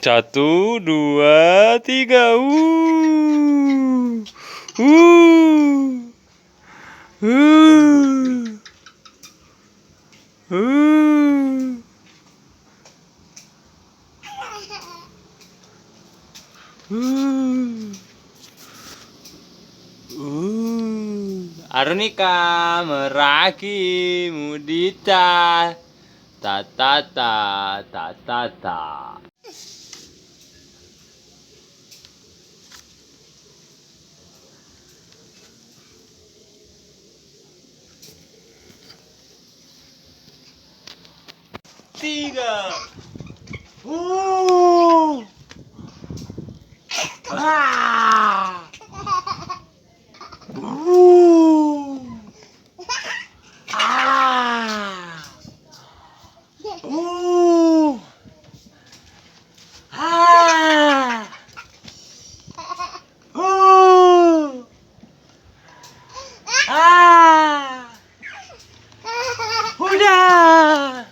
Satu, dua, tiga. Uh. Arunika meraki mudita ta ta ta ta ta ta. Tiga. Ah. Udah.